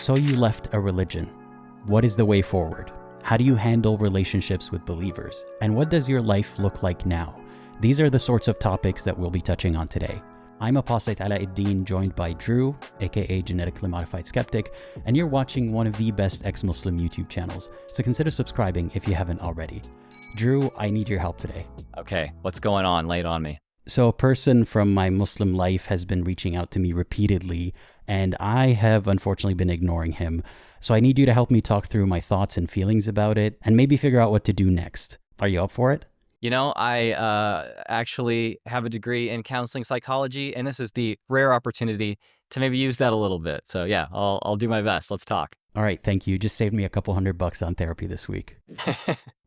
So you left a religion. What is the way forward? How do you handle relationships with believers? And what does your life look like now? These are the sorts of topics that we'll be touching on today. I'm Apostate Aladdin, joined by Drew, aka Genetically Modified Skeptic, and you're watching one of the best ex-Muslim YouTube channels, so consider subscribing if you haven't already. Drew, I need your help today. Okay, what's going on? Lay it on me. So a person from my Muslim life has been reaching out to me repeatedly, and I have unfortunately been ignoring him. So I need you to help me talk through my thoughts and feelings about it, and maybe figure out what to do next. Are you up for it? You know, I actually have a degree in counseling psychology, and this is the rare opportunity to maybe use that a little bit. So yeah, I'll do my best. Let's talk. All right, thank you. Just saved me a couple $100 on therapy this week.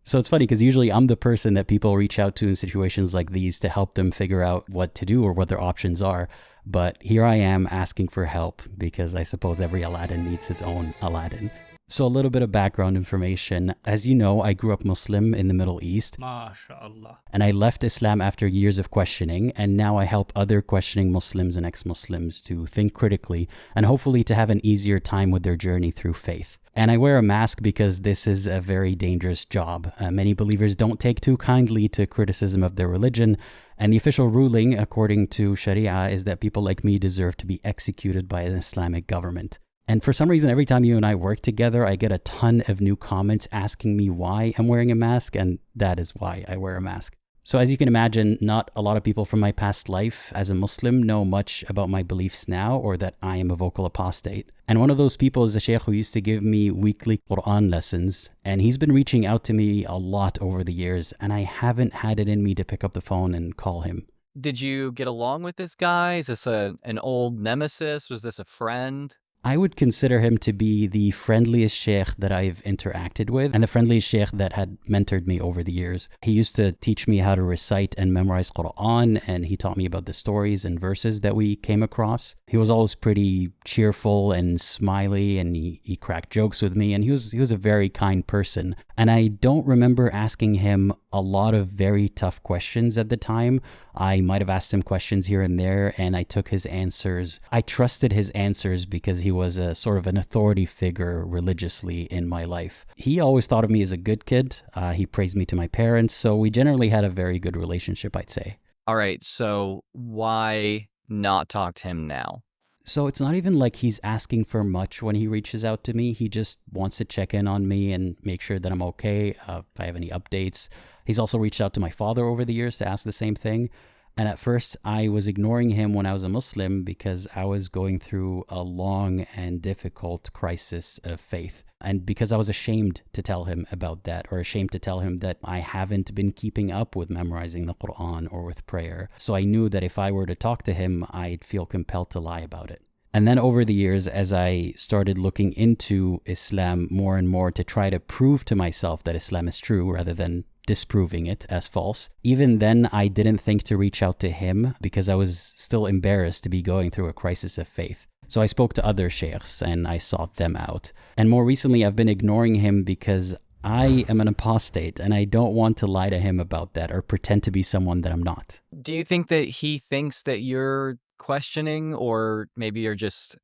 So it's funny because usually I'm the person that people reach out to in situations like these to help them figure out what to do or what their options are. But here I am asking for help because I suppose every Aladdin needs his own Aladdin. So a little bit of background information. As you know, I grew up Muslim in the Middle East. MashaAllah. And I left Islam after years of questioning, and now I help other questioning Muslims and ex-Muslims to think critically and hopefully to have an easier time with their journey through faith. And I wear a mask because this is a very dangerous job. Many believers don't take too kindly to criticism of their religion, and the official ruling, according to Sharia, is that people like me deserve to be executed by an Islamic government. And for some reason, every time you and I work together, I get a ton of new comments asking me why I'm wearing a mask, and that is why I wear a mask. So as you can imagine, not a lot of people from my past life as a Muslim know much about my beliefs now, or that I am a vocal apostate. And one of those people is a sheikh who used to give me weekly Quran lessons, and he's been reaching out to me a lot over the years, and I haven't had it in me to pick up the phone and call him. Did you get along with this guy? Is this an old nemesis? Was this a friend? I would consider him to be the friendliest sheikh that I've interacted with and the friendliest sheikh that had mentored me over the years. He used to teach me how to recite and memorize Quran, and he taught me about the stories and verses that we came across. He was always pretty cheerful and smiley, and he cracked jokes with me, and he was a very kind person. And I don't remember asking him a lot of very tough questions at the time. I might have asked him questions here and there, and I took his answers. I trusted his answers because he was a sort of an authority figure religiously in my life. He always thought of me as a good kid. He praised me to my parents, so we generally had a very good relationship, I'd say. All right, so why not talk to him now? So it's not even like he's asking for much when he reaches out to me. He just wants to check in on me and make sure that I'm okay, if I have any updates. He's also reached out to my father over the years to ask the same thing. And at first, I was ignoring him when I was a Muslim because I was going through a long and difficult crisis of faith. And because I was ashamed to tell him about that, or ashamed to tell him that I haven't been keeping up with memorizing the Quran or with prayer. So I knew that if I were to talk to him, I'd feel compelled to lie about it. And then over the years, as I started looking into Islam more and more to try to prove to myself that Islam is true rather than disproving it as false, even then I didn't think to reach out to him because I was still embarrassed to be going through a crisis of faith. So I spoke to other sheikhs and I sought them out. And more recently, I've been ignoring him because I am an apostate and I don't want to lie to him about that or pretend to be someone that I'm not. Do you think that he thinks that you're questioning, or maybe you're just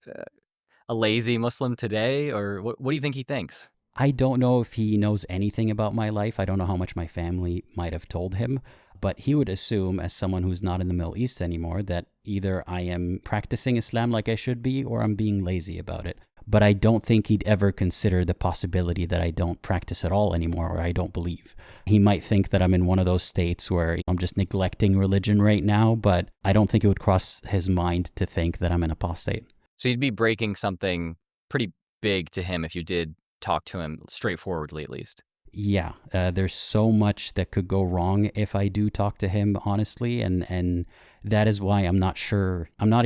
a lazy Muslim today, or what do you think he thinks? I don't know if he knows anything about my life. I don't know how much my family might have told him, but he would assume, as someone who's not in the Middle East anymore, that either I am practicing Islam like I should be or I'm being lazy about it. But I don't think he'd ever consider the possibility that I don't practice at all anymore or I don't believe. He might think that I'm in one of those states where I'm just neglecting religion right now, but I don't think it would cross his mind to think that I'm an apostate. So you'd be breaking something pretty big to him if you did talk to him straightforwardly, at least. Yeah, there's so much that could go wrong if I do talk to him honestly, and that is why I'm not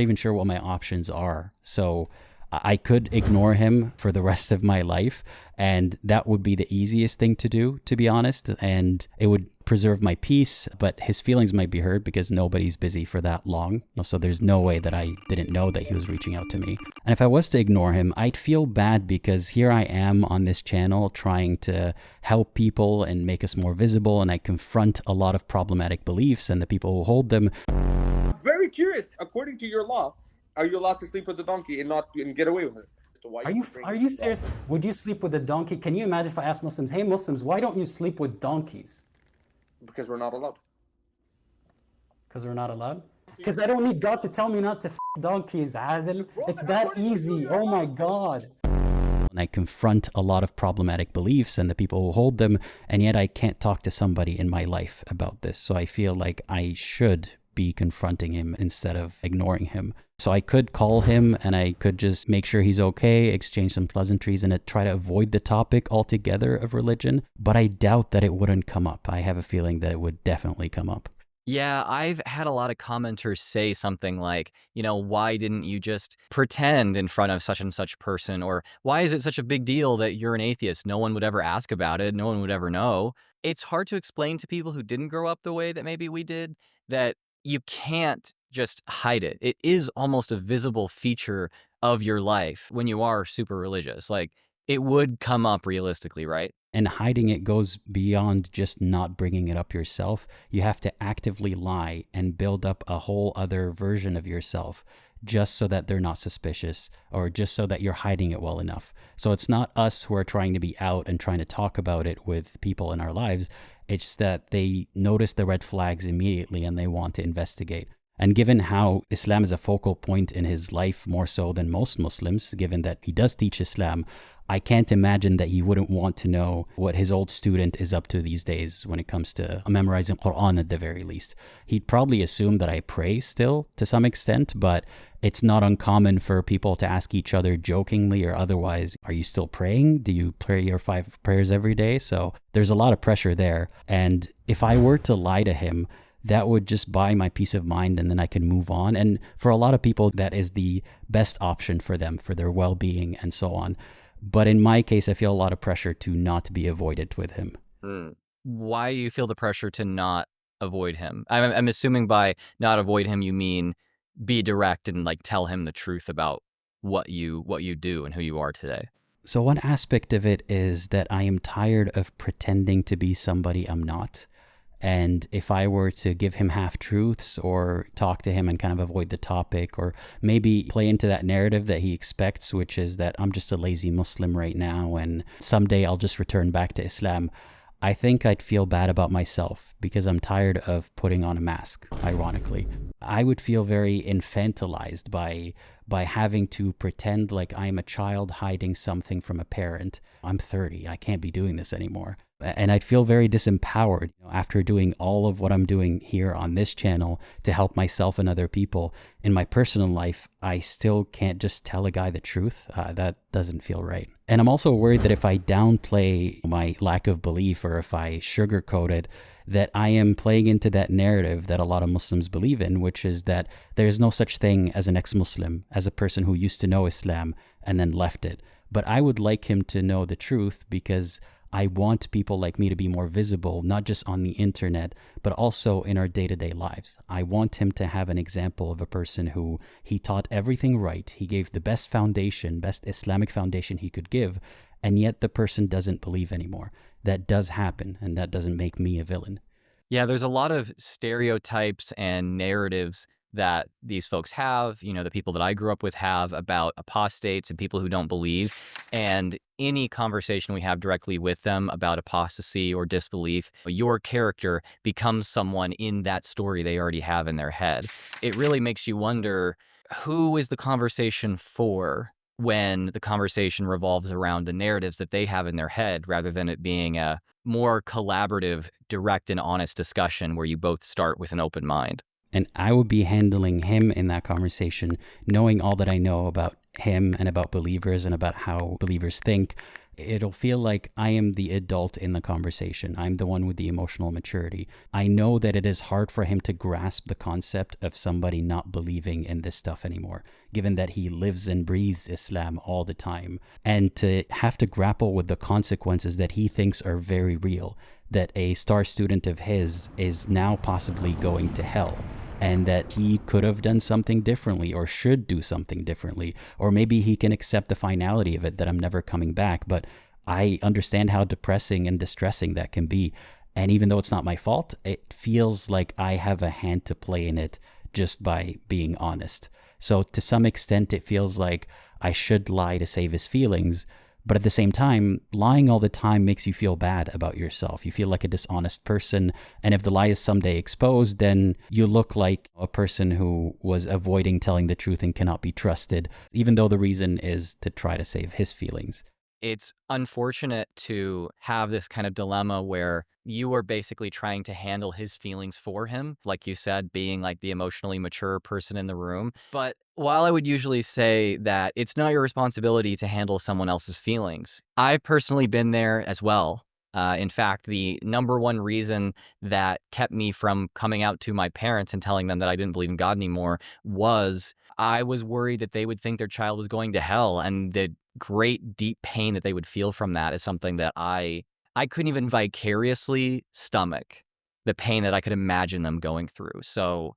even sure what my options are. So I could ignore him for the rest of my life, and that would be the easiest thing to do, to be honest, and it would preserve my peace, but his feelings might be hurt because nobody's busy for that long. So there's no way that I didn't know that he was reaching out to me. And if I was to ignore him, I'd feel bad because here I am on this channel trying to help people and make us more visible, and I confront a lot of problematic beliefs and the people who hold them. Very curious, according to your law, are you allowed to sleep with the donkey and get away with it? to why Are you you bring are this you up. serious? Would you sleep with a donkey? Can you imagine if I asked Muslims, hey Muslims, why don't you sleep with donkeys? Because we're not allowed. Because we're not allowed? Because I don't need God to tell me not to donkeys, Adil. It's that easy. Oh my God. And I confront a lot of problematic beliefs and the people who hold them, and yet I can't talk to somebody in my life about this. So I feel like I should be confronting him instead of ignoring him. So I could call him and I could just make sure he's okay, exchange some pleasantries, and try to avoid the topic altogether of religion. But I doubt that it wouldn't come up. I have a feeling that it would definitely come up. Yeah, I've had a lot of commenters say something like, why didn't you just pretend in front of such and such person? Or why is it such a big deal that you're an atheist? No one would ever ask about it. No one would ever know. It's hard to explain to people who didn't grow up the way that maybe we did that you can't just hide it. It is almost a visible feature of your life when you are super religious. Like, it would come up realistically, right? And hiding it goes beyond just not bringing it up yourself. You have to actively lie and build up a whole other version of yourself just so that they're not suspicious, or just so that you're hiding it well enough. So it's not us who are trying to be out and trying to talk about it with people in our lives. It's that they notice the red flags immediately and they want to investigate. And given how Islam is a focal point in his life more so than most Muslims, given that he does teach Islam, I can't imagine that he wouldn't want to know what his old student is up to these days when it comes to memorizing Quran at the very least. He'd probably assume that I pray still to some extent, but it's not uncommon for people to ask each other jokingly or otherwise, are you still praying? Do you pray your 5 prayers every day? So there's a lot of pressure there. And if I were to lie to him, that would just buy my peace of mind and then I can move on. And for a lot of people, that is the best option for them, for their well-being and so on. But in my case, I feel a lot of pressure to not be avoided with him. Why do you feel the pressure to not avoid him? I'm assuming by not avoid him, you mean be direct and like tell him the truth about what you do and who you are today. So one aspect of it is that I am tired of pretending to be somebody I'm not. And if I were to give him half-truths or talk to him and kind of avoid the topic, or maybe play into that narrative that he expects, which is that I'm just a lazy Muslim right now and someday I'll just return back to Islam, I think I'd feel bad about myself because I'm tired of putting on a mask, ironically. I would feel very infantilized by having to pretend like I'm a child hiding something from a parent. I'm 30, I can't be doing this anymore. And I'd feel very disempowered after doing all of what I'm doing here on this channel to help myself and other people. In my personal life, I still can't just tell a guy the truth. That doesn't feel right. And I'm also worried that if I downplay my lack of belief or if I sugarcoat it, that I am playing into that narrative that a lot of Muslims believe in, which is that there is no such thing as an ex-Muslim, as a person who used to know Islam and then left it. But I would like him to know the truth because I want people like me to be more visible, not just on the internet, but also in our day-to-day lives. I want him to have an example of a person who he taught everything right. He gave the best foundation, best Islamic foundation he could give, and yet the person doesn't believe anymore. That does happen, and that doesn't make me a villain. Yeah, there's a lot of stereotypes and narratives that these folks have, the people that I grew up with have about apostates and people who don't believe. And any conversation we have directly with them about apostasy or disbelief, your character becomes someone in that story they already have in their head. It really makes you wonder, who is the conversation for when the conversation revolves around the narratives that they have in their head, rather than it being a more collaborative, direct and honest discussion where you both start with an open mind. And I would be handling him in that conversation, knowing all that I know about him and about believers and about how believers think. It'll feel like I am the adult in the conversation. I'm the one with the emotional maturity. I know that it is hard for him to grasp the concept of somebody not believing in this stuff anymore, given that he lives and breathes Islam all the time, and to have to grapple with the consequences that he thinks are very real, that a star student of his is now possibly going to hell, and that he could have done something differently or should do something differently, or maybe he can accept the finality of it, that I'm never coming back. But I understand how depressing and distressing that can be. And even though it's not my fault, it feels like I have a hand to play in it just by being honest. So to some extent, it feels like I should lie to save his feelings. But at the same time, lying all the time makes you feel bad about yourself. You feel like a dishonest person. And if the lie is someday exposed, then you look like a person who was avoiding telling the truth and cannot be trusted, even though the reason is to try to save his feelings. It's unfortunate to have this kind of dilemma where you are basically trying to handle his feelings for him, like you said, being like the emotionally mature person in the room. But while I would usually say that it's not your responsibility to handle someone else's feelings, I've personally been there as well. In fact, the number one reason that kept me from coming out to my parents and telling them that I didn't believe in God anymore was I was worried that they would think their child was going to hell, and the great deep pain that they would feel from that is something that I couldn't even vicariously stomach, the pain that I could imagine them going through. So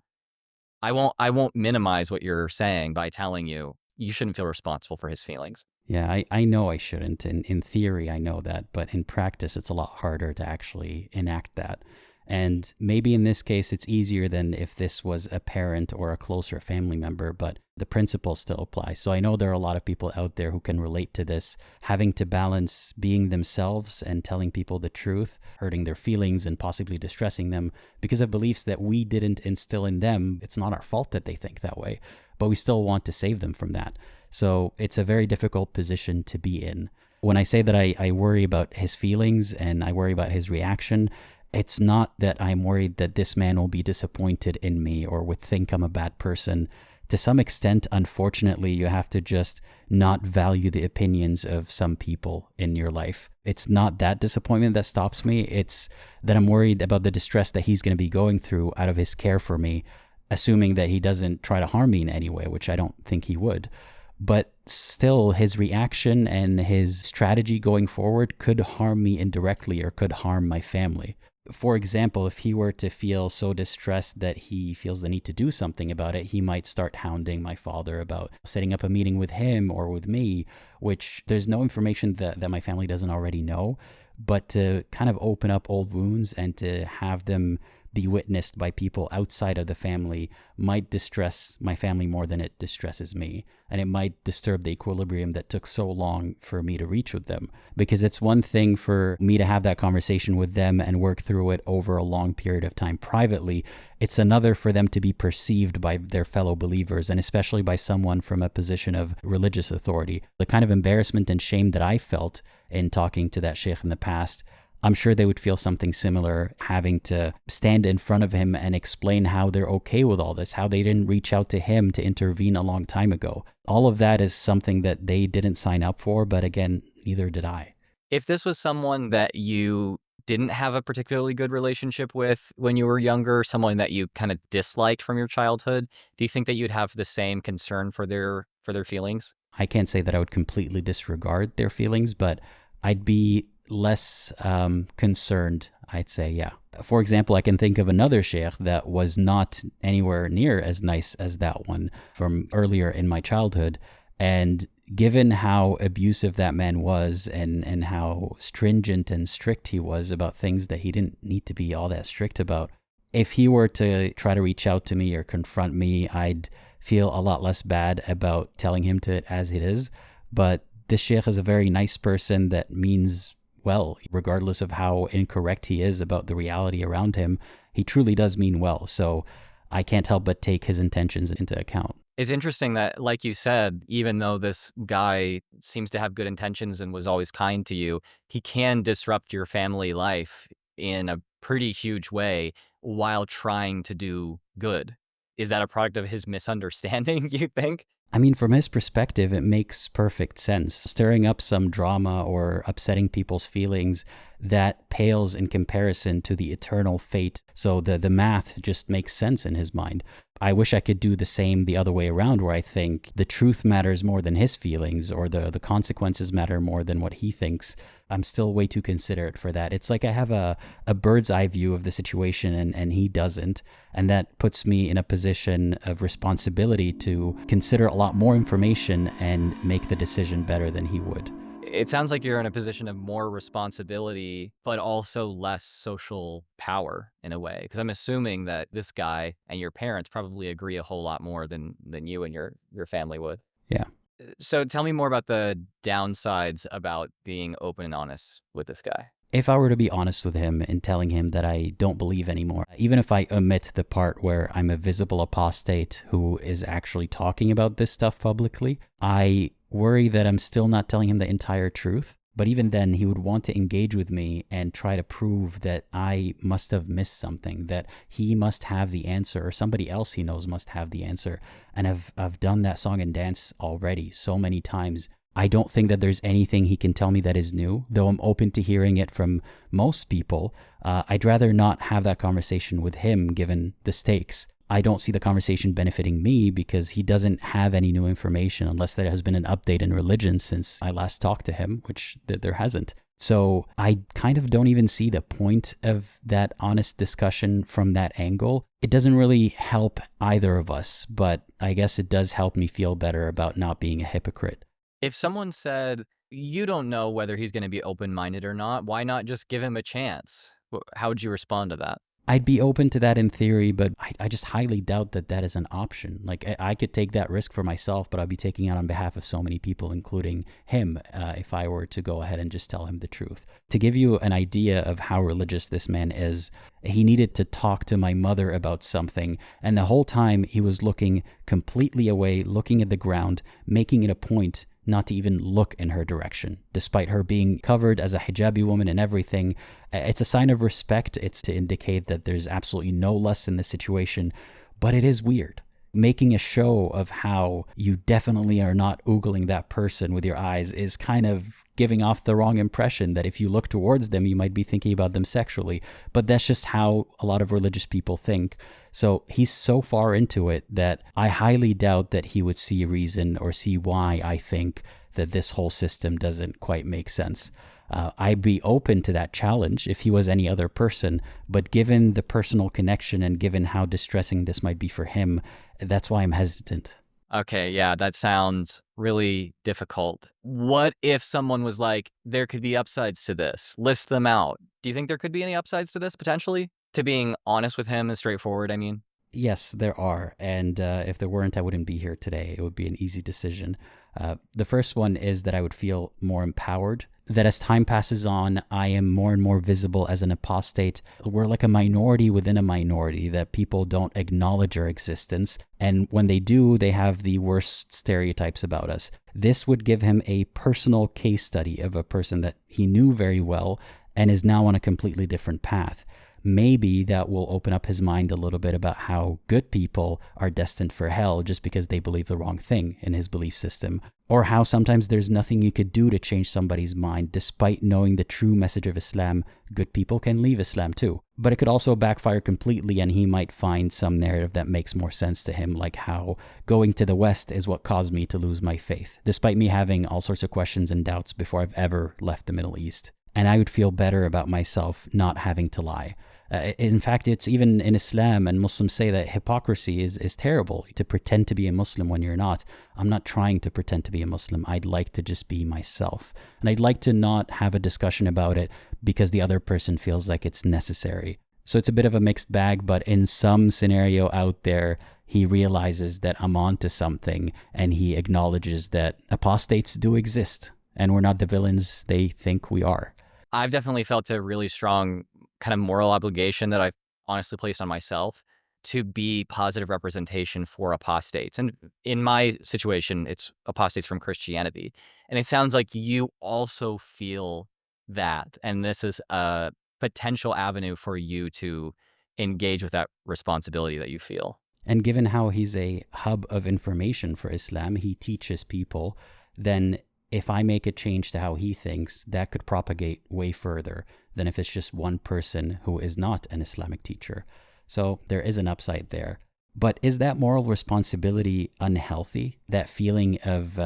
I won't minimize what you're saying by telling you shouldn't feel responsible for his feelings. Yeah, I know I shouldn't. In theory, I know that. But in practice, it's a lot harder to actually enact that. And maybe in this case, it's easier than if this was a parent or a closer family member, but the principle still applies. So I know there are a lot of people out there who can relate to this, having to balance being themselves and telling people the truth, hurting their feelings and possibly distressing them because of beliefs that we didn't instill in them. It's not our fault that they think that way, but we still want to save them from that. So it's a very difficult position to be in. When I say that I worry about his feelings and I worry about his reaction, it's not that I'm worried that this man will be disappointed in me or would think I'm a bad person. To some extent, unfortunately, you have to just not value the opinions of some people in your life. It's not that disappointment that stops me. It's that I'm worried about the distress that he's going to be going through out of his care for me, assuming that he doesn't try to harm me in any way, which I don't think he would. But still, his reaction and his strategy going forward could harm me indirectly or could harm my family. For example, if he were to feel so distressed that he feels the need to do something about it, he might start hounding my father about setting up a meeting with him or with me, which there's no information that my family doesn't already know, but to kind of open up old wounds and to have them be witnessed by people outside of the family might distress my family more than it distresses me. And it might disturb the equilibrium that took so long for me to reach with them. Because it's one thing for me to have that conversation with them and work through it over a long period of time privately. It's another for them to be perceived by their fellow believers, and especially by someone from a position of religious authority. The kind of embarrassment and shame that I felt in talking to that sheikh in the past, I'm sure they would feel something similar, having to stand in front of him and explain how they're okay with all this, how they didn't reach out to him to intervene a long time ago. All of that is something that they didn't sign up for, but again, neither did I. If this was someone that you didn't have a particularly good relationship with when you were younger, someone that you kind of disliked from your childhood, do you think that you'd have the same concern for their feelings? I can't say that I would completely disregard their feelings, but I'd be less concerned, I'd say, yeah. For example, I can think of another sheikh that was not anywhere near as nice as that one from earlier in my childhood. And given how abusive that man was and how stringent and strict he was about things that he didn't need to be all that strict about, if he were to try to reach out to me or confront me, I'd feel a lot less bad about telling him to it as it is. But this sheikh is a very nice person that means well, regardless of how incorrect he is about the reality around him. He truly does mean well. So I can't help but take his intentions into account. It's interesting that, like you said, even though this guy seems to have good intentions and was always kind to you, he can disrupt your family life in a pretty huge way while trying to do good. Is that a product of his misunderstanding, you think? I mean, from his perspective, it makes perfect sense. Stirring up some drama or upsetting people's feelings, that pales in comparison to the eternal fate. So the math just makes sense in his mind. I wish I could do the same the other way around, where I think the truth matters more than his feelings, or the consequences matter more than what he thinks. I'm still way too considerate for that. It's like I have a bird's eye view of the situation and he doesn't. And that puts me in a position of responsibility to consider a lot more information and make the decision better than he would. It sounds like you're in a position of more responsibility, but also less social power in a way. Because I'm assuming that this guy and your parents probably agree a whole lot more than you and your family would. Yeah. So tell me more about the downsides about being open and honest with this guy. If I were to be honest with him and telling him that I don't believe anymore, even if I omit the part where I'm a visible apostate who is actually talking about this stuff publicly, I worry that I'm still not telling him the entire truth. But even then, he would want to engage with me and try to prove that I must have missed something, that he must have the answer, or somebody else he knows must have the answer. And I've done that song and dance already so many times. I don't think that there's anything he can tell me that is new, though I'm open to hearing it from most people. I'd rather not have that conversation with him, given the stakes. I don't see the conversation benefiting me because he doesn't have any new information unless there has been an update in religion since I last talked to him, which there hasn't. So I kind of don't even see the point of that honest discussion from that angle. It doesn't really help either of us, but I guess it does help me feel better about not being a hypocrite. If someone said, you don't know whether he's going to be open-minded or not, why not just give him a chance? How would you respond to that? I'd be open to that in theory, but I just highly doubt that that is an option. Like, I could take that risk for myself, but I'd be taking it on behalf of so many people, including him, if I were to go ahead and just tell him the truth. To give you an idea of how religious this man is, he needed to talk to my mother about something, and the whole time he was looking completely away, looking at the ground, making it a point not to even look in her direction, despite her being covered as a hijabi woman and everything. It's a sign of respect. It's to indicate that there's absolutely no lust in the situation, but it is weird. Making a show of how you definitely are not oogling that person with your eyes is kind of giving off the wrong impression that if you look towards them, you might be thinking about them sexually. But that's just how a lot of religious people think. So he's so far into it that I highly doubt that he would see a reason or see why I think that this whole system doesn't quite make sense. I'd be open to that challenge if he was any other person, but given the personal connection and given how distressing this might be for him, that's why I'm hesitant. Okay, yeah, that sounds really difficult. What if someone was like, there could be upsides to this? List them out. Do you think there could be any upsides to this, potentially? To being honest with him and straightforward, I mean? Yes, there are. And if there weren't, I wouldn't be here today. It would be an easy decision. The first one is that I would feel more empowered, that as time passes on, I am more and more visible as an apostate. We're like a minority within a minority, that people don't acknowledge our existence. And when they do, they have the worst stereotypes about us. This would give him a personal case study of a person that he knew very well and is now on a completely different path. Maybe that will open up his mind a little bit about how good people are destined for hell just because they believe the wrong thing in his belief system, or how sometimes there's nothing you could do to change somebody's mind. Despite knowing the true message of Islam, good people can leave Islam too. But it could also backfire completely, and he might find some narrative that makes more sense to him, like how going to the West is what caused me to lose my faith, despite me having all sorts of questions and doubts before I've ever left the Middle East. And I would feel better about myself not having to lie. In fact, it's even in Islam, and Muslims say that hypocrisy is terrible, to pretend to be a Muslim when you're not. I'm not trying to pretend to be a Muslim. I'd like to just be myself. And I'd like to not have a discussion about it because the other person feels like it's necessary. So it's a bit of a mixed bag, but in some scenario out there, he realizes that I'm onto something, and he acknowledges that apostates do exist, and we're not the villains they think we are. I've definitely felt a really strong kind of moral obligation that I've honestly placed on myself to be positive representation for apostates. And in my situation, it's apostates from Christianity. And it sounds like you also feel that. And this is a potential avenue for you to engage with that responsibility that you feel. And given how he's a hub of information for Islam, he teaches people, then if I make a change to how he thinks, that could propagate way further than if it's just one person who is not an Islamic teacher. So there is an upside there. But is that moral responsibility unhealthy? That feeling of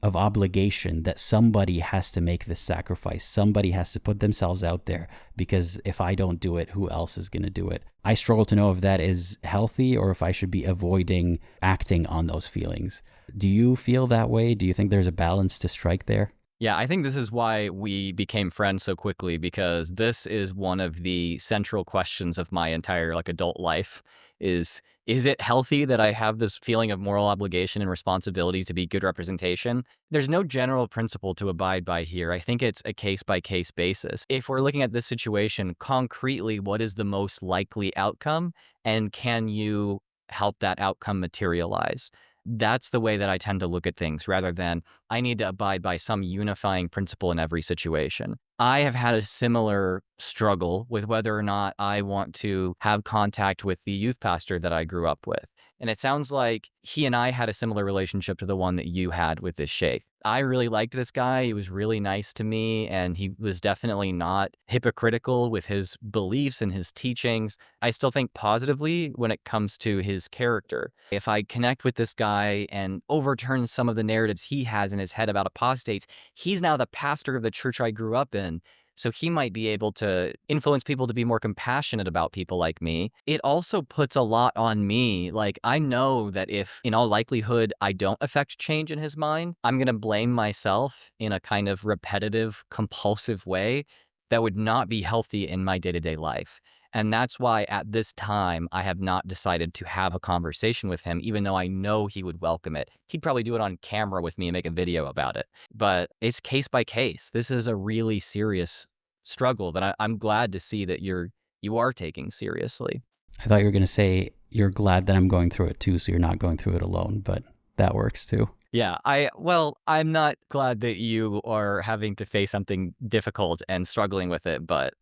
obligation that somebody has to make this sacrifice, somebody has to put themselves out there, because if I don't do it, who else is going to do it? I struggle to know if that is healthy or if I should be avoiding acting on those feelings. Do you feel that way? Do you think there's a balance to strike there? Yeah, I think this is why we became friends so quickly, because this is one of the central questions of my entire adult life is it healthy that I have this feeling of moral obligation and responsibility to be good representation? There's no general principle to abide by here. I think it's a case by case basis. If we're looking at this situation concretely, what is the most likely outcome, and can you help that outcome materialize? That's the way that I tend to look at things, rather than I need to abide by some unifying principle in every situation. I have had a similar struggle with whether or not I want to have contact with the youth pastor that I grew up with. And it sounds like he and I had a similar relationship to the one that you had with this sheikh. I really liked this guy. He was really nice to me, and he was definitely not hypocritical with his beliefs and his teachings. I still think positively when it comes to his character. If I connect with this guy and overturn some of the narratives he has in his head about apostates, he's now the pastor of the church I grew up in. So he might be able to influence people to be more compassionate about people like me. It also puts a lot on me. I know that if, in all likelihood, I don't affect change in his mind, I'm going to blame myself in a kind of repetitive, compulsive way that would not be healthy in my day-to-day life. And that's why at this time, I have not decided to have a conversation with him, even though I know he would welcome it. He'd probably do it on camera with me and make a video about it. But it's case by case. This is a really serious struggle that I'm glad to see that you are taking seriously. I thought you were going to say you're glad that I'm going through it too, so you're not going through it alone, but that works too. Yeah, I'm not glad that you are having to face something difficult and struggling with it, but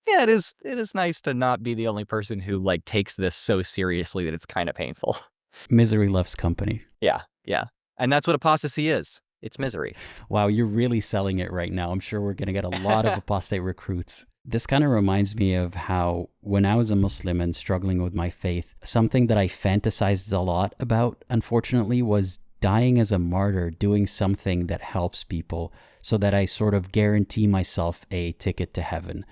yeah, it is nice to not be the only person who takes this so seriously that it's kind of painful. Misery loves company. Yeah. And that's what apostasy is. It's misery. Wow, you're really selling it right now. I'm sure we're going to get a lot of apostate recruits. This kind of reminds me of how when I was a Muslim and struggling with my faith, something that I fantasized a lot about, unfortunately, was dying as a martyr, doing something that helps people so that I sort of guarantee myself a ticket to heaven.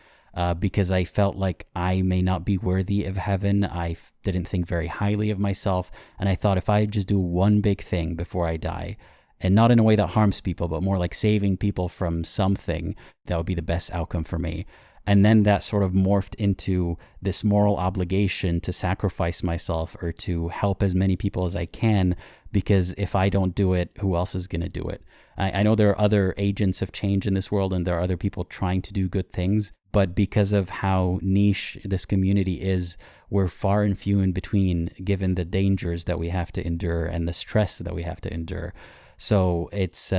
Because I felt like I may not be worthy of heaven. I didn't think very highly of myself. And I thought if I just do one big thing before I die, and not in a way that harms people, but more like saving people from something, that would be the best outcome for me. And then that sort of morphed into this moral obligation to sacrifice myself or to help as many people as I can, because if I don't do it, who else is going to do it? I know there are other agents of change in this world and there are other people trying to do good things, but because of how niche this community is, we're far and few in between, given the dangers that we have to endure and the stress that we have to endure. So it's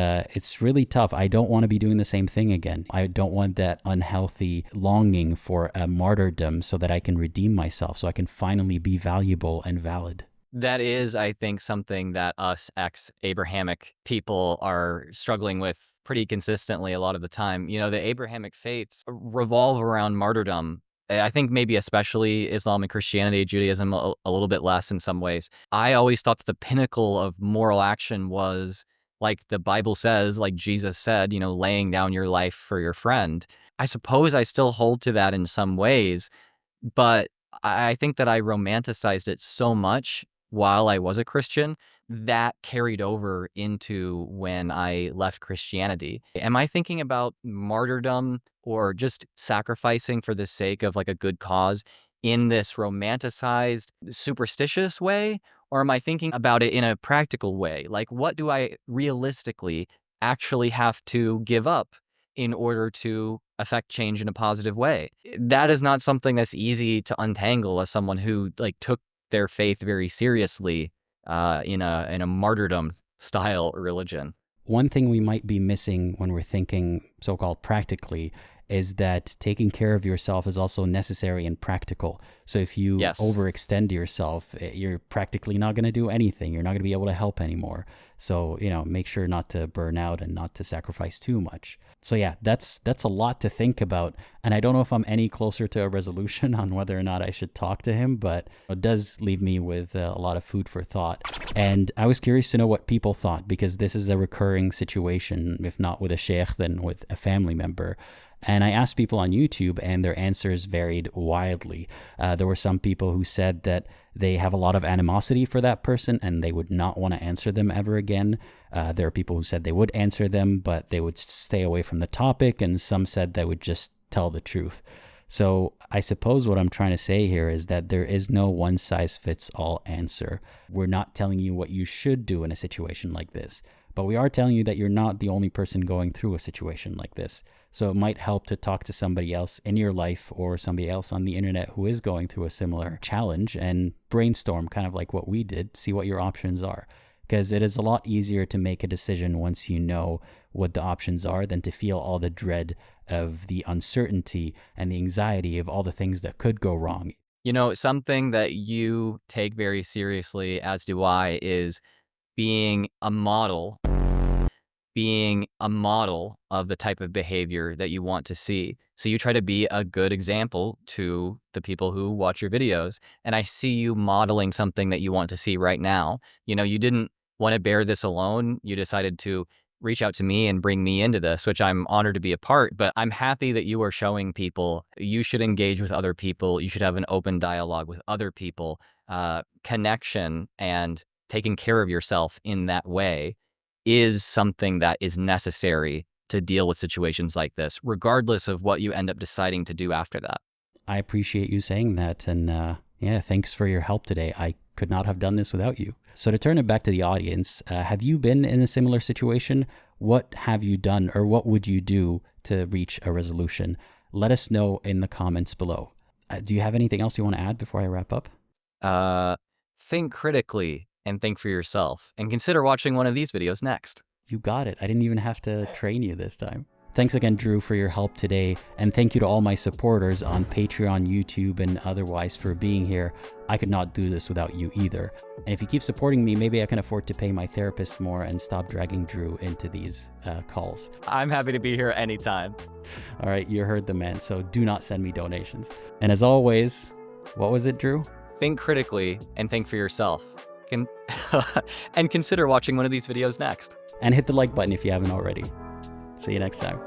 really tough. I don't want to be doing the same thing again. I don't want that unhealthy longing for a martyrdom so that I can redeem myself, so I can finally be valuable and valid. That is, I think, something that us ex-Abrahamic people are struggling with pretty consistently a lot of the time. The Abrahamic faiths revolve around martyrdom. I think maybe especially Islam and Christianity, Judaism a little bit less in some ways. I always thought that the pinnacle of moral action was, like the Bible says, like Jesus said, laying down your life for your friend. I suppose I still hold to that in some ways, but I think that I romanticized it so much while I was a Christian that carried over into when I left Christianity. Am I thinking about martyrdom or just sacrificing for the sake of a good cause in this romanticized, superstitious way? Or am I thinking about it in a practical way? What do I realistically actually have to give up in order to affect change in a positive way? That is not something that's easy to untangle as someone who took their faith very seriously in a martyrdom style religion. One thing we might be missing when we're thinking so-called practically is that taking care of yourself is also necessary and practical. So if you overextend yourself, you're practically not going to do anything. You're not going to be able to help anymore. So, make sure not to burn out and not to sacrifice too much. So yeah, that's a lot to think about. And I don't know if I'm any closer to a resolution on whether or not I should talk to him, but it does leave me with a lot of food for thought. And I was curious to know what people thought, because this is a recurring situation, if not with a sheikh, then with a family member. And I asked people on YouTube and their answers varied wildly. There were some people who said that they have a lot of animosity for that person and they would not want to answer them ever again. There are people who said they would answer them, but they would stay away from the topic. And some said they would just tell the truth. So I suppose what I'm trying to say here is that there is no one-size-fits-all answer. We're not telling you what you should do in a situation like this, but we are telling you that you're not the only person going through a situation like this. So it might help to talk to somebody else in your life or somebody else on the internet who is going through a similar challenge and brainstorm kind of like what we did, see what your options are. Because it is a lot easier to make a decision once you know what the options are than to feel all the dread of the uncertainty and the anxiety of all the things that could go wrong. You know, something that you take very seriously, as do I, is being a model of the type of behavior that you want to see. So you try to be a good example to the people who watch your videos. And I see you modeling something that you want to see right now. You know, you didn't want to bear this alone. You decided to reach out to me and bring me into this, which I'm honored to be a part. But I'm happy that you are showing people you should engage with other people. You should have an open dialogue with other people. Connection and taking care of yourself in that way is something that is necessary to deal with situations like this, regardless of what you end up deciding to do after that. I appreciate you saying that. And yeah, thanks for your help today. I could not have done this without you. So to turn it back to the audience, have you been in a similar situation? What have you done, or what would you do to reach a resolution? Let us know in the comments below. Do you have anything else you want to add before I wrap up? Think critically and think for yourself, and consider watching one of these videos next. You got it. I didn't even have to train you this time. Thanks again, Drew, for your help today. And thank you to all my supporters on Patreon, YouTube, and otherwise for being here. I could not do this without you either. And if you keep supporting me, maybe I can afford to pay my therapist more and stop dragging Drew into these calls. I'm happy to be here anytime. All right, you heard the man, so do not send me donations. And as always, what was it, Drew? Think critically and think for yourself. And consider watching one of these videos next. And hit the like button if you haven't already. See you next time.